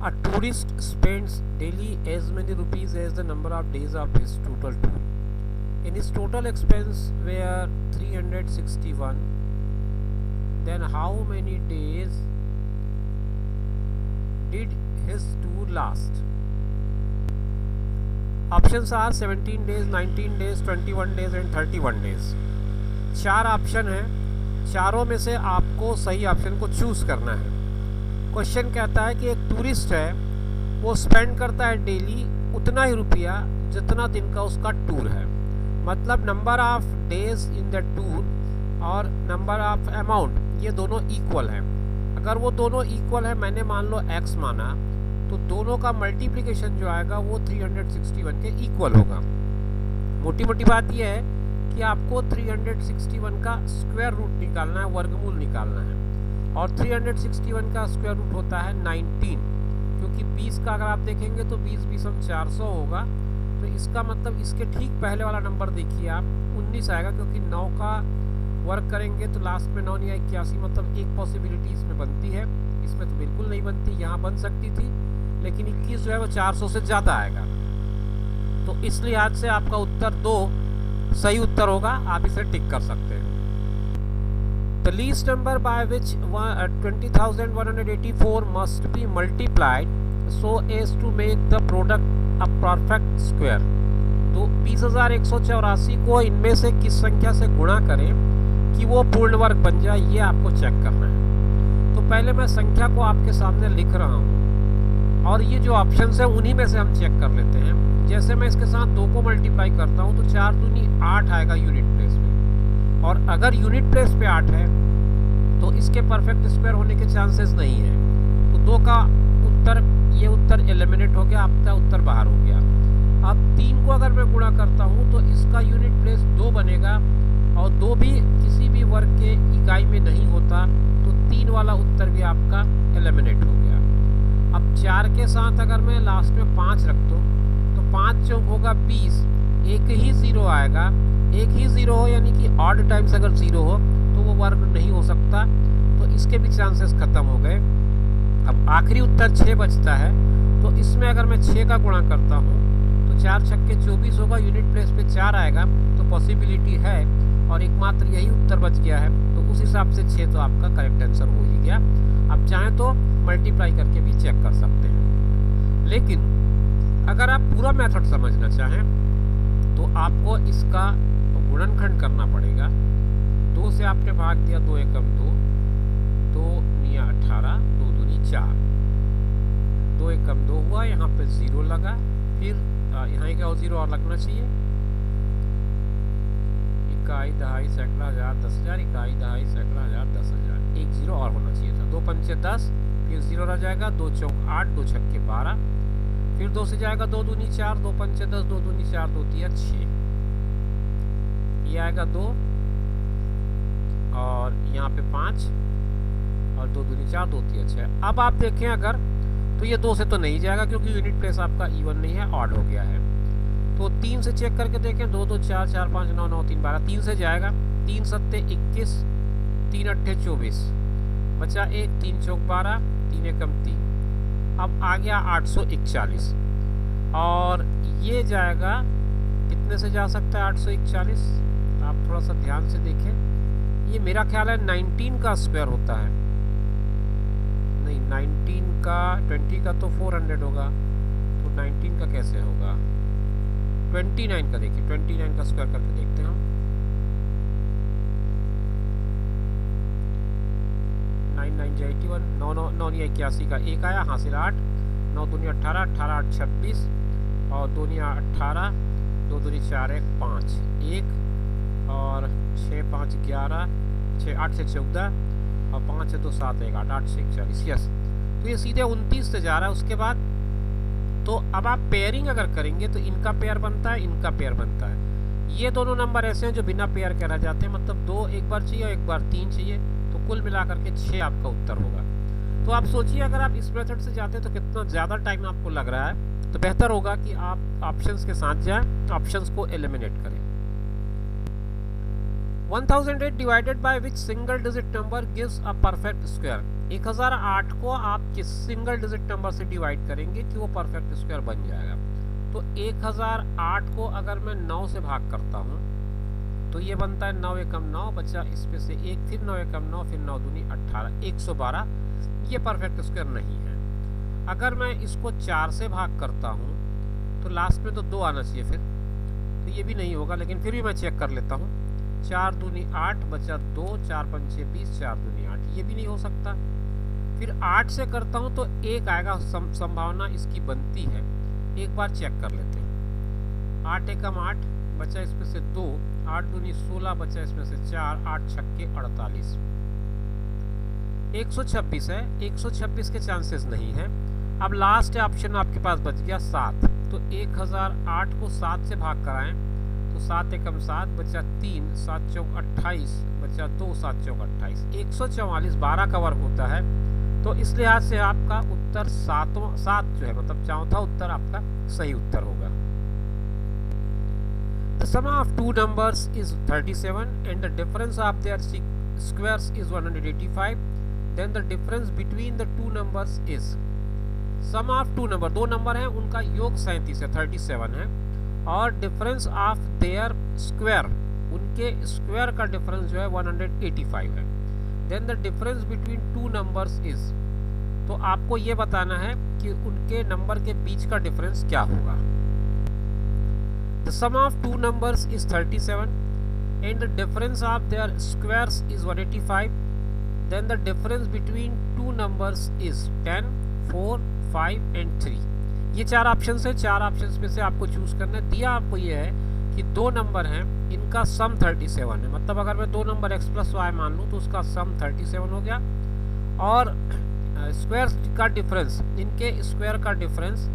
A tourist spends daily as many rupees as the number of days of his total tour. In his total expense were 361. Then how many days did his tour last? Options are 17 days, 19 days, 21 days and 31 days. 4 option हैं, चारों में से आपको सही option को choose करना है। Question कहता है कि एक टूरिस्ट है, वो स्पेंड करता है डेली उतना ही रुपया जितना दिन का उसका टूर है। मतलब number of days in the tour और नंबर ऑफ अमाउंट ये दोनों इक्वल हैं। अगर वो दोनों इक्वल है, मैंने मान लो x माना, तो दोनों का मल्टीप्लिकेशन जो आएगा वो 361 के इक्वल होगा। मोटी मोटी बात यह है कि आपको 361 का स्क्वायर रूट निकालना है, वर्गमूल निकालना है। और 361 का स्क्वायर रूट होता है 19, क्योंकि 20 का अगर आप देखेंगे तो 20 20 हम 400 होगा। तो इसका मतलब इसके ठीक पहले वाला नंबर देखिए आप, 19 आएगा, क्योंकि 9 का वर्क करेंगे तो लास्ट में 9 या 81, मतलब एक पॉसिबिलिटी इसमें बनती है। इसमें तो बिल्कुल नहीं बनती, यहाँ बन सकती थी, लेकिन 21 जो है वो 400 से ज़्यादा आएगा। तो इस लिहाज से आपका उत्तर 2 सही उत्तर होगा, आप इसे टिक कर सकते हैं। The least number by which 20,184 must be multiplied so as to make the product a perfect square. तो 20,184 को इनमें से किस संख्या से गुणा करें कि वो पूर्ण वर्ग बन जाए, ये आपको चेक करना है। तो पहले मैं संख्या को आपके सामने लिख रहा हूँ और ये जो ऑप्शंस हैं उन्हीं में से हम चेक कर लेते हैं। जैसे मैं इसके साथ 2 को मल्टीप्लाई करता हूँ तो 4 दूनी 8 आएगा यूनिट प्लेस में, और अगर यूनिट प्लेस पे 8 है तो इसके परफेक्ट स्क्वायर होने के चांसेस नहीं है। तो 2 का उत्तर, ये उत्तर एलिमिनेट हो गया, आपका उत्तर बाहर हो गया। अब 3 को अगर मैं गुणा करता हूँ तो इसका यूनिट प्लेस 2 बनेगा, और 2 भी किसी भी वर्ग के इकाई में नहीं होता, तो 3 वाला उत्तर भी आपका एलिमिनेट हो गया। अब 4 के साथ अगर मैं लास्ट में 5 रख दूँ तो 5 चौक होगा 20, एक ही 0 आएगा। एक ही 0 हो यानी कि ऑड टाइम्स अगर 0 हो तो वो वर्ग नहीं हो सकता, तो इसके भी चांसेस खत्म हो गए। अब आखिरी उत्तर 6 बचता है, तो इसमें अगर मैं 6 का गुणा करता हूँ तो 4 छक्के 24 होगा, यूनिट प्लेस पे 4 आएगा, तो पॉसिबिलिटी है, और एकमात्र यही उत्तर बच गया है। तो उस हिसाब से 6 तो आपका करेक्ट आंसर हो ही गया। आप चाहें तो मल्टीप्लाई करके भी चेक कर सकते हैं, लेकिन अगर आप पूरा मेथड समझना चाहें तो आपको इसका गुणनखंड करना पड़ेगा। 2 से आपने भाग दिया, 2 एकम 2, 2 निया 18, 2 दूनी 4, 2 एकम 2 हुआ, यहाँ पे 0 लगा, फिर यहाँ क्या 0 और लगना चाहिए, इकाई दहाई सैकड़ा हजार 10,000, इकाई दहाई सैकड़ा हजार 10,000, एक 0 और होना चाहिए था। 2 पंचे 10, फिर 0 रह जाएगा, 2 चौक 8, 2 छक्के 12, फिर 2 से जाएगा 2 दूनी 4, 2 पंचे 10, 2 दूनी 4, 2 तिया 6, ये आएगा 2, और यहाँ पे 5, और 2 दूनी 4, 2 तिया 6। अब आप देखें अगर, तो ये 2 से तो नहीं जाएगा क्योंकि यूनिट प्लेस आपका इवन नहीं है, ऑड हो गया है। तो 3 से चेक करके देखें, 2 2 4 4 5 9 9 3 12, 3 से जाएगा, 3 सत्ते 21, 3 अट्ठे 24, बचा 1, 3 चौक 12, 3 एकम 3। अब आ गया 841, और ये जाएगा, कितने से जा सकता है 841, आप थोड़ा सा ध्यान से देखें। ये मेरा ख्याल है 19 का स्क्वायर होता है, नहीं 19 का, 20 का तो 400 होगा, तो 19 का कैसे होगा, 29 का देखिए, 29 का स्क्वायर करके देखते हैं हम। 9 9 81, 9 9 9 81 का 1 आया, हासिल 8, 9 दूनी 18, 18 8 26, और 2 18, 2 दूनी 4 1 5, 1, और 6 5 11, 6 8 से 14, और 5 से 2 7 1 8, 8 से 41, यस। तो ये सीधे 29 से जा रहा है। उसके बाद तो अब आप पेयरिंग अगर करेंगे तो इनका पेयर बनता है, इनका पेयर बनता है। ये दोनों नंबर ऐसे हैं जो बिना पेयर के रह जाते हैं, मतलब 2 एक बार चाहिए और एक बार 3 चाहिए, तो कुल मिलाकर के 6 आपका उत्तर होगा। तो आप सोचिए अगर आप इस मेथड से जाते हैं तो कितना ज़्यादा टाइम आपको लग रहा है। तो बेहतर होगा कि आप ऑप्शंस के साथ जाएं, ऑप्शंस को एलिमिनेट करें। 1008 divided by which single digit number gives a perfect square. 1008 को आप किस सिंगल डिजिट नंबर से डिवाइड करेंगे कि वो परफेक्ट स्क्वायर बन जाएगा। तो 1008 को अगर मैं 9 से भाग करता हूँ तो ये बनता है 9 एकम 9, बचा इसमें से 1, फिर 9 एकम 9, फिर 9 दूनी 18, 112। ये परफेक्ट स्क्वायर नहीं है। अगर मैं इसको 4 से भाग करता हूँ तो लास्ट में तो 2 आना चाहिए फिर, तो ये भी नहीं होगा, लेकिन फिर भी मैं चेक कर लेता हूँ। 4 दूनी 8, बचा 2, 4 पंचे 20, 4 दूनी 8, ये भी नहीं हो सकता। फिर 8 से करता हूँ तो 1 आएगा, संभावना इसकी बनती है। एक बार चेक कर लेते हैं। 8 एकम 8, बचा इसमें से 2, 8 दूनी 16, बचा इसमें से 4, 8 छक्के 48, 126 है। 126 के चांसेस नहीं है। अब लास्ट ऑप्शन आपके पास बच गया 7। तो 1008 को 7 से भाग कराएं तो 7 एकम 7, बचा 3, 7 चौक 28, बचा 2, 7 चौक 28, 144 12 का वर्ग होता है। तो इस लिहाज से आपका उत्तर 7 जो है, मतलब चौथा उत्तर आपका सही उत्तर होगा। The sum of two numbers is 37 and the difference of their squares is 185. Then the difference between the two numbers is sum of two number, दो नंबर हैं उनका योग 37 है, 37 है, और डिफरेंस ऑफ देयर स्क्वायर, उनके स्क्वायर का डिफरेंस जो है 185 है। Then the difference between two numbers is, तो आपको ये बताना है कि उनके नंबर के बीच का डिफरेंस क्या होगा। The sum of two numbers is 37 and the difference of their squares is 185. Then the difference between two numbers is 10, 4, 5 and 3. ये चार ऑप्शन है, चार ऑप्शन में से आपको चूज करना है। दिया आपको ये है कि दो नंबर हैं, इनका सम 37 है, मतलब अगर मैं दो नंबर x प्लस वाई मान लूँ तो उसका सम 37 हो गया, और स्क्वायर का डिफरेंस, इनके स्क्वायर का डिफरेंस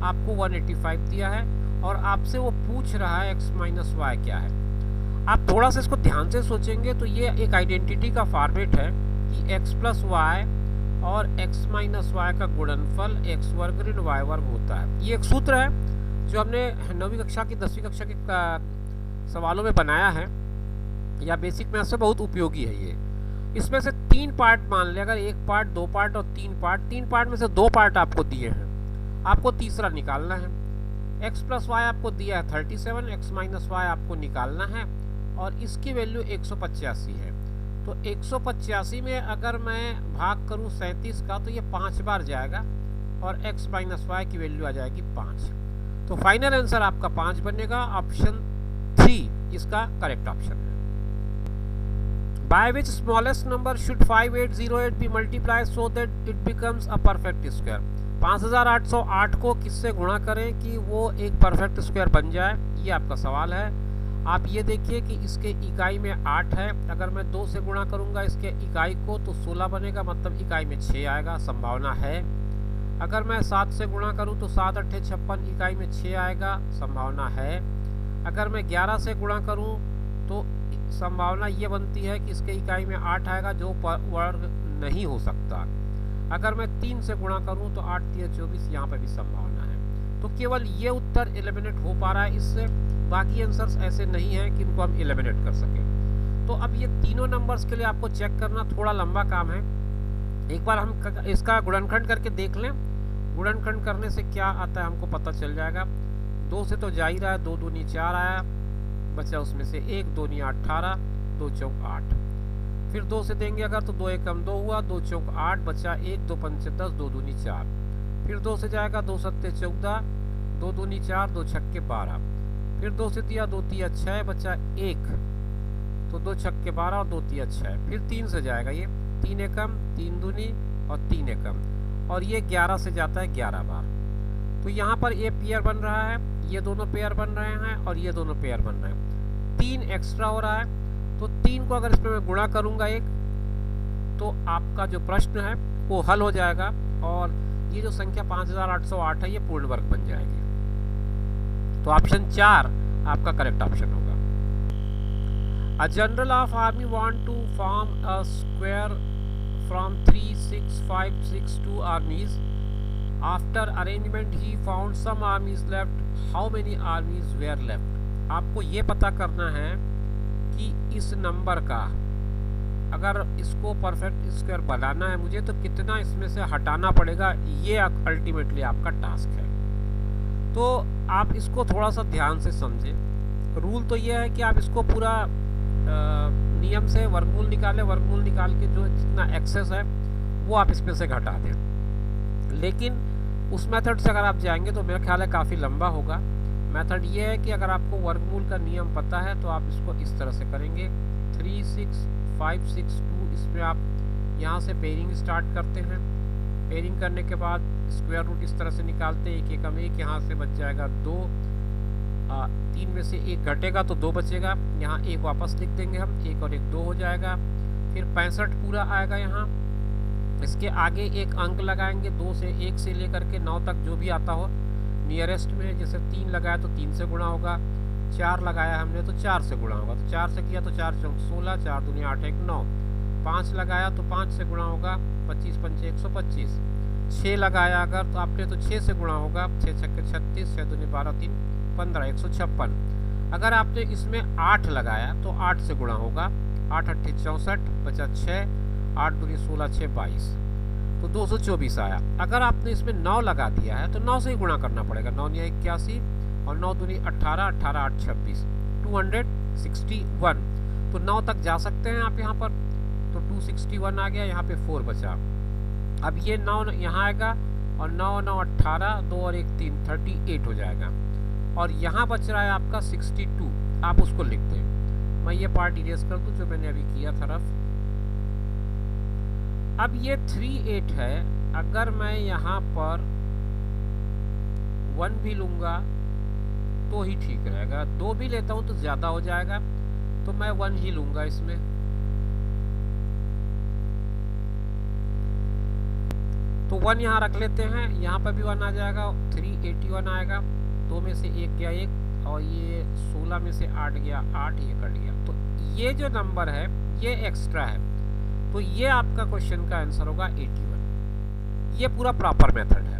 आपको 185 दिया है, और आपसे वो पूछ रहा है x माइनस वाई क्या है। आप थोड़ा सा इसको ध्यान से सोचेंगे तो ये एक आइडेंटिटी का फॉर्मेट है कि x प्लस वाई और x माइनस वाई का गुणनफल x वर्ग ऋण y वर्ग होता है। ये एक सूत्र है जो हमने 9वीं कक्षा की 10वीं कक्षा के सवालों में बनाया है, या बेसिक मैथ्स से बहुत उपयोगी है ये। इसमें से 3 पार्ट मान ले, अगर 1 पार्ट, 2 पार्ट और 3 पार्ट, 3 पार्ट में से 2 पार्ट आपको दिए हैं, आपको तीसरा निकालना है। x प्लस वाई आपको दिया है 37, x माइनस वाई आपको निकालना है, और इसकी वैल्यू 185 है। तो 185 में अगर मैं भाग करूं 37 का तो ये 5 बार जाएगा, और x माइनस वाई की वैल्यू आ जाएगी 5। तो फाइनल आंसर आपका 5 बनेगा। ऑप्शन 3 इसका करेक्ट ऑप्शन है। By which smallest number should 5808 be multiply so that it becomes a perfect square. 5808 को किससे गुणा करें कि वो एक परफेक्ट स्क्वायर बन जाए, ये आपका सवाल है। आप ये देखिए कि इसके इकाई में 8 है, अगर मैं 2 से गुणा करूंगा इसके इकाई को तो 16 बनेगा, मतलब इकाई में 6 आएगा, संभावना है। अगर मैं 7 से गुणा करूं तो 7 8 56, इकाई में 6 आएगा, संभावना है। अगर मैं 11 से गुणा करूं तो संभावना ये बनती है कि इसके इकाई में 8 आएगा, जो वर्ग नहीं हो सकता। अगर मैं 3 से गुणा करूं तो 8 3 24, यहाँ पर भी संभावना है। तो केवल ये उत्तर एलिमिनेट हो पा रहा है इससे, बाकी आंसर्स ऐसे नहीं है कि इनको हम एलिमिनेट कर सकें। तो अब ये तीनों नंबर्स के लिए आपको चेक करना थोड़ा लंबा काम है। एक बार हम इसका गुणनखंड करके देख लें। गुणनखंड करने से क्या आता है हमको पता चल जाएगा। 2 से तो जा ही रहा है, 2 दूनी 4 आया, बचा उसमें से 1, 2 दूनी 18, 2 चौक 8। फिर 2 से देंगे अगर तो 2 एकम 2 हुआ, 2 चौक 8, बचा 1, 2 पंचे 10, 2 दूनी 4। फिर 2 से जाएगा 2 सत्ते 14, 2 दूनी 4, 2 छक्के 12। फिर 2 से दिया 2 तिया 6, बचा 1, तो 2 छक्के 12 और 2 तिया 6। फिर 3 से जाएगा ये 3 एकम, 3 दूनी और 3 एकम, और ये 11 से जाता है 11 बार। तो यहाँ पर ये पेयर बन रहा है, ये दोनों पेयर बन रहे हैं, और ये दोनों पेयर बन रहे हैं। 3 एक्स्ट्रा हो रहा है, तो 3 को अगर इसमें मैं गुणा करूंगा 1, तो आपका जो प्रश्न है वो हल हो जाएगा, और ये जो संख्या 5808 है ये पूर्ण वर्ग बन जाएगी। तो ऑप्शन 4 आपका करेक्ट ऑप्शन होगा। A general of army want to form a square from 3, 6, 5, 6 2 armies. After arrangement he found some armies left, how many armies were left. आपको ये पता करना है कि इस नंबर का अगर इसको परफेक्ट स्क्वायर बनाना है मुझे तो कितना इसमें से हटाना पड़ेगा, ये अल्टीमेटली आपका टास्क है। तो आप इसको थोड़ा सा ध्यान से समझें। रूल तो ये है कि आप इसको पूरा नियम से वर्गमूल निकालें, वर्गमूल निकाल के जो जितना एक्सेस है वो आप इसमें से घटा दें। लेकिन उस मेथड से अगर आप जाएंगे तो मेरा ख्याल है काफ़ी लंबा होगा। मेथड ये है कि अगर आपको वर्गमूल का नियम पता है तो आप इसको इस तरह से करेंगे 3, 6, 5, 6, 2। इसमें आप यहाँ से पेयरिंग स्टार्ट करते हैं। पेयरिंग करने के बाद स्क्वायर रूट इस तरह से निकालते हैं, 1 एकम 1, यहाँ से बच जाएगा 2, 3 में से 1 घटेगा तो 2 बचेगा, यहाँ 1 वापस लिख देंगे हम, 1 और 1 2 हो जाएगा। फिर 65 पूरा आएगा यहाँ। इसके आगे एक अंक लगाएंगे, 2 से 1 से लेकर के 9 तक जो भी आता हो नियरेस्ट में। जैसे 3 लगाया तो 3 से गुणा होगा, 4 लगाया हमने तो 4 से गुणा होगा, तो 4 से किया तो 4 चौक 16, 4 दूनी 8, 1 9। 5 लगाया तो 5 से गुणा होगा, 25 पंचे 125। 6 लगाया अगर तो आपने तो 6 से गुणा होगा, 6 छक्के 36, 6 दूनी 12, 3 15, 156। अगर आपने इसमें 8 लगाया तो 8 से गुणा होगा, 8 8 64, बचा 6, 8 दूनी 16, 6 22, तो 224 आया। अगर आपने इसमें 9 लगा दिया है तो 9 से ही गुणा करना पड़ेगा, 9 9 81 और 9 दूनी 18, 18 8 26, 261। तो 9 तक जा सकते हैं आप यहाँ पर, तो 261 आ गया, यहाँ पे 4 बचा। अब ये 9 यहाँ आएगा और 9 9 18, 2 और 1 3, 38 हो जाएगा। और यहाँ बच रहा है आपका 62, आप उसको लिख दें। मैं ये पार्ट इरेज कर दूँ जो मैंने अभी किया था रफ। अब ये 38 है, अगर मैं यहाँ पर 1 भी लूँगा तो ही ठीक रहेगा, 2 भी लेता हूँ तो ज़्यादा हो जाएगा, तो मैं 1 ही लूँगा इसमें। तो 1 यहाँ रख लेते हैं, यहाँ पर भी 1 आ जाएगा, 381 आएगा। 2 में से 1 गया 1 और ये 16 में से 8 गया 8, ये कट गया। तो ये जो नंबर है ये एक्स्ट्रा है, तो ये आपका क्वेश्चन का आंसर होगा 81। ये पूरा प्रॉपर मेथड है।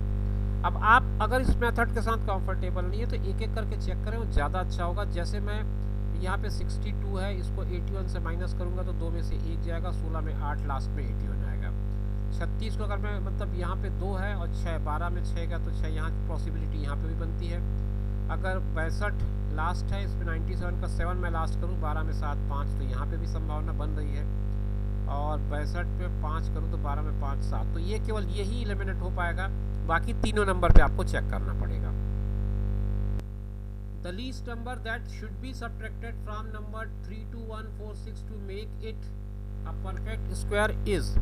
अब आप अगर इस मेथड के साथ कंफर्टेबल नहीं है तो एक एक करके चेक करें, वो ज़्यादा अच्छा होगा। जैसे मैं यहाँ पे 62 है, इसको 81 से माइनस करूँगा तो 2 में से 1 जाएगा, 16 में 8, लास्ट में 81 आएगा। 36 को अगर मैं मतलब यहाँ पे 2 है और 6, 12 में 6 का तो 6, यहाँ पॉसिबिलिटी यहाँ पे भी बनती है। अगर 62 लास्ट है, इसमें 97 का 7 मैं लास्ट करूँ, 12 में 7 5, तो यहाँ पे भी संभावना बन रही है। और 62 पे 5 करूँ तो 12 में 5 7, तो ये केवल यही एलिमिनेट हो पाएगा, बाकी तीनों नंबर पे आपको चेक करना पड़ेगा। The least number that should be subtracted from number 32146 to make it a perfect square is,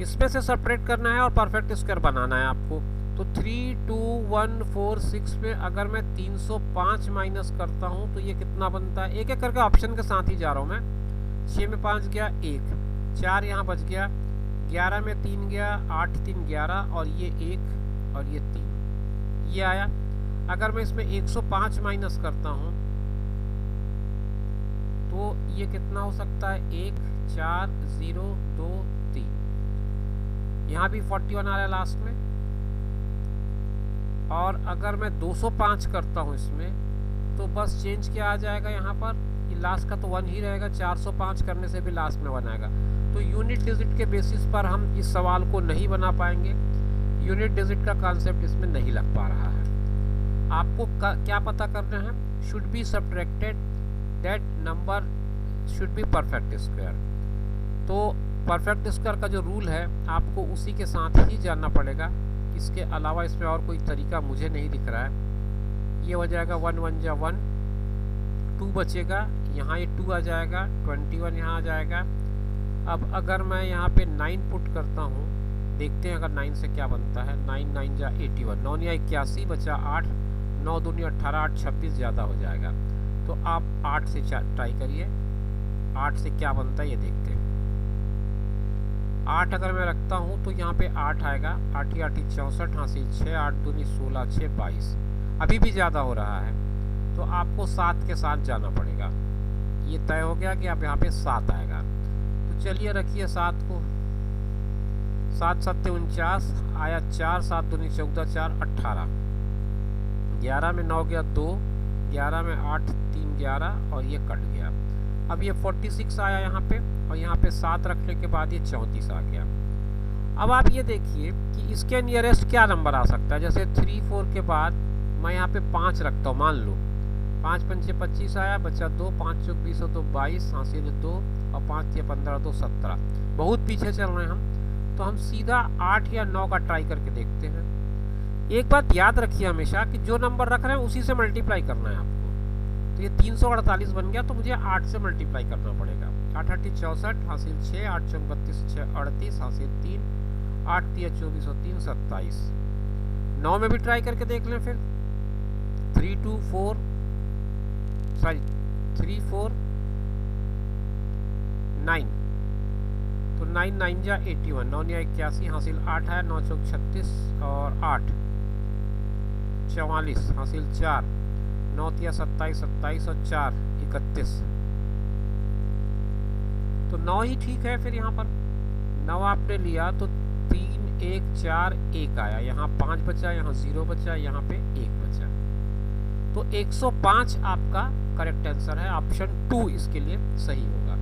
इसमें से सब्ट्रैक्ट करना है और परफेक्ट स्क्वायर बनाना है आपको। तो 32146 में अगर मैं 305 माइनस करता हूँ तो ये कितना बनता है, एक एक करके ऑप्शन के साथ ही जा रहा हूँ मैं। 6 में 5 गया 1, 4 यहाँ बच गया, 11 में 3 गया, 8 3 11 और ये 1 और ये 3, ये आया। अगर मैं इसमें 105 माइनस करता हूँ तो ये कितना हो सकता है, 1 4 0 2 3, यहाँ भी 41 आ रहा है लास्ट में। और अगर मैं 205 करता हूँ इसमें तो बस चेंज क्या आ जाएगा, यहाँ पर ये लास्ट का तो 1 ही रहेगा, 405 करने से भी लास्ट में 1 आएगा। तो यूनिट डिजिट के बेसिस पर हम इस सवाल को नहीं बना पाएंगे, यूनिट डिजिट का कॉन्सेप्ट इसमें नहीं लग पा रहा है। आपको क्या पता करना है, should be subtracted that number should be perfect square. तो परफेक्ट स्क्वायर का जो रूल है आपको उसी के साथ ही जानना पड़ेगा, इसके अलावा इसमें और कोई तरीका मुझे नहीं दिख रहा है। ये हो जाएगा 1 1 जा 1, 2 बचेगा, यहाँ ये 2 आ जाएगा, 21 यहाँ आ जाएगा। अब अगर मैं यहाँ पे 9 पुट करता हूँ, देखते हैं अगर 9 से क्या बनता है। 9 9 जा 81, 9 या 81 बचा 8, 9 दूनी 18, 8 26 ज़्यादा हो जाएगा। तो आप 8 से ट्राई करिए, 8 से क्या बनता है ये देखते हैं। 8 अगर मैं रखता हूँ तो यहाँ पे 8 आएगा, 8 8 64, हाँ से 6, 8 दूनी 16, 6 22, अभी भी ज़्यादा हो रहा है। तो आपको 7 के साथ जाना पड़ेगा। ये तय हो गया कि आप यहाँ पे 7 आएगा। तो चलिए रखिए 7 को, 7 7 49 आया, 4 7 दूनी 14, 4 18, 11 में 9 गया 2, 11 में 8 3 11 और ये कट गया। अब ये 46 आया यहाँ पे, और यहाँ पे 7 रखने के बाद ये 34 आ गया। अब आप ये देखिए कि इसके नियरेस्ट क्या नंबर आ सकता है। जैसे 3 4 के बाद मैं यहाँ पे 5 रखता हूँ, मान लो 5 5 25 आया, बचा 2, 5 चौक 20 तो 22, हासिल 2, और 5 या 15 तो 17। बहुत पीछे चल रहे हैं हम, तो हम सीधा 8 या 9 का ट्राई करके देखते हैं। एक बात याद रखिए हमेशा कि जो नंबर रख रहे हैं उसी से मल्टीप्लाई करना है आपको। तो ये 348 बन गया, तो मुझे 8 से मल्टीप्लाई करना पड़ेगा। 8 8 64, हासिल 6, 8 चौक 32, 6 38, हासिल 3, 8 3 24 और 3 27। 9 में भी ट्राई करके देख लें फिर। 3 4 9, तो 9 9 जा 81, 9 या 81, हासिल 8 है, 9 चौक 36 और 8 44, हासिल 4, 9 3 27 27 और 4 31। तो 9 ही ठीक है फिर। यहाँ पर 9 आपने लिया तो 3 1 4 1 आया, यहाँ 5 बचा, यहाँ 0 बचा, यहाँ पे 1 बचा। तो 105 आपका करेक्ट आंसर है। ऑप्शन 2 इसके लिए सही होगा।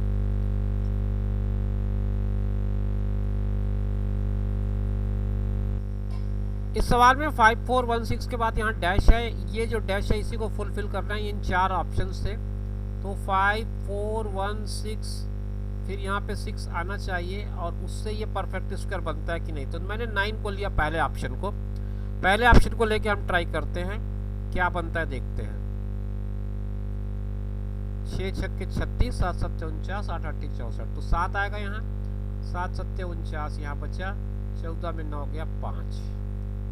इस सवाल में 5 4 1 6 के बाद यहाँ डैश है। ये जो डैश है इसी को फुलफिल करना है। इन 4 ऑप्शंस थे, तो 5 4 1 6, फिर यहाँ पे 6 आना चाहिए, और उससे ये परफेक्ट स्क्वायर बनता है कि नहीं। तो मैंने 9 को लिया, पहले ऑप्शन को। पहले ऑप्शन को लेके हम ट्राई करते हैं क्या बनता है, देखते हैं। 6 6 36, 7 7 49, 8 8 64, तो 7 आएगा यहाँ। 7 7 49, यहाँ बचा 14 में 9 गया 5,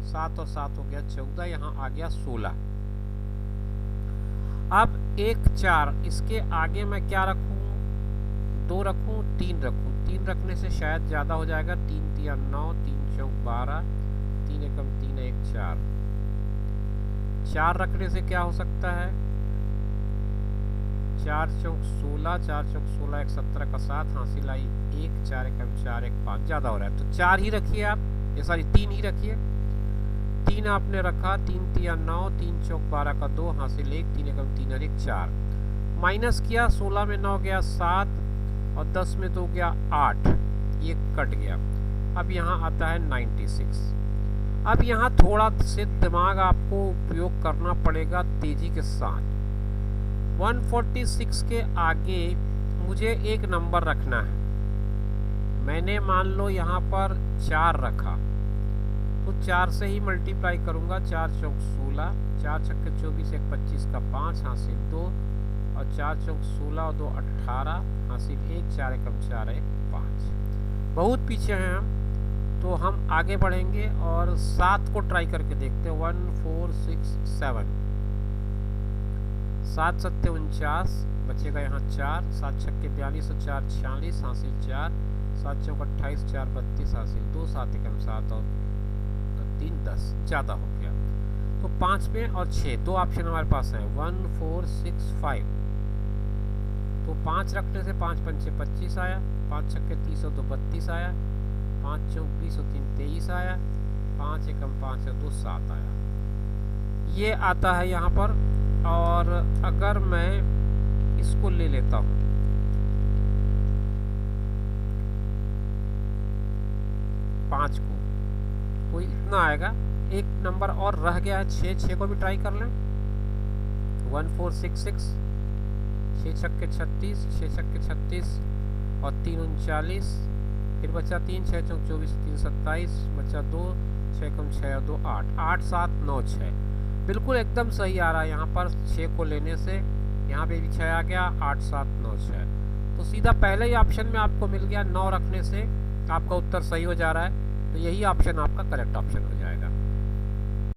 7 और 7 हो गया 14, यहाँ आ गया 16। अब 1 4, इसके आगे मैं क्या रखूँ, 2 रखूँ, 3 रखूँ। 3 रखने से शायद ज़्यादा हो जाएगा। 3 3 9, 3 चौक 12, 3 एकम 3 1 4। 4 रखने से क्या हो सकता है, 4 चौक 16, 4 चौक 16 1 17 का 7, हासिल आई 1, 4 एकम 4 1 5, ज़्यादा हो रहा है। तो 4 ही रखिए आप, ये सॉरी 3 ही रखिए। 3 आपने रखा, 3 3 9, 3 चौक 12 का 2, हासिल 1, 3 एकम 3 और 1 4। माइनस किया, 16 में 9 गया 7, और 10 में 2 गया 8, ये कट गया। अब यहाँ आता है 96। अब यहाँ थोड़ा से दिमाग आपको उपयोग करना पड़ेगा तेजी के साथ। 146 के आगे मुझे एक नंबर रखना है। मैंने मान लो यहाँ पर 4 रखा, तो 4 से ही मल्टीप्लाई करूँगा। 4 चौक 16, 4 छक्के 24 1 25 का 5, हासिल 2, और 4 चौक 16 और 2 18, हासिल 1, 4 एकम 4 1 5। बहुत पीछे हैं हम, तो हम आगे बढ़ेंगे और 7 को ट्राई करके देखते हैं। 1 4 6 7, 7 7 49, बचेगा यहाँ 4, 7 छक्के 42 और 4 46, हासिल 4, 7 चौक 28, 4 32, हासिल 2, 7 एकम 7 और 3 10, ज़्यादा हो गया। तो 5 में और 6, 2 ऑप्शन हमारे पास हैं। 1 4 6 5, तो 5 रखने से 5 5 25 आया, 5 छक्के 30 और 2 32 आया, 5 चौक 20 और 3 23 आया, 5 एकम 5 और 2 7 आया। ये आता है यहाँ पर। और अगर मैं इसको ले लेता हूँ, पाँच को, तो इतना आएगा। एक नंबर और रह गया है 6, 6 को भी ट्राई कर लें। 1 4 6 6, 6 छक्के 36, 6 छक्के 36 और 3 39, फिर बचा 3, 6 चौक 24 3 27, बचा 2, 6 कम 6 और 2 8, 8 7 9 6, बिल्कुल एकदम सही आ रहा है। यहाँ पर 6 को लेने से यहाँ पे भी 6 आ गया, 8 7 9 6, तो सीधा पहले ही ऑप्शन में आपको मिल गया। 9 रखने से आपका उत्तर सही हो जा रहा है, तो यही ऑप्शन आपका करेक्ट ऑप्शन हो जाएगा।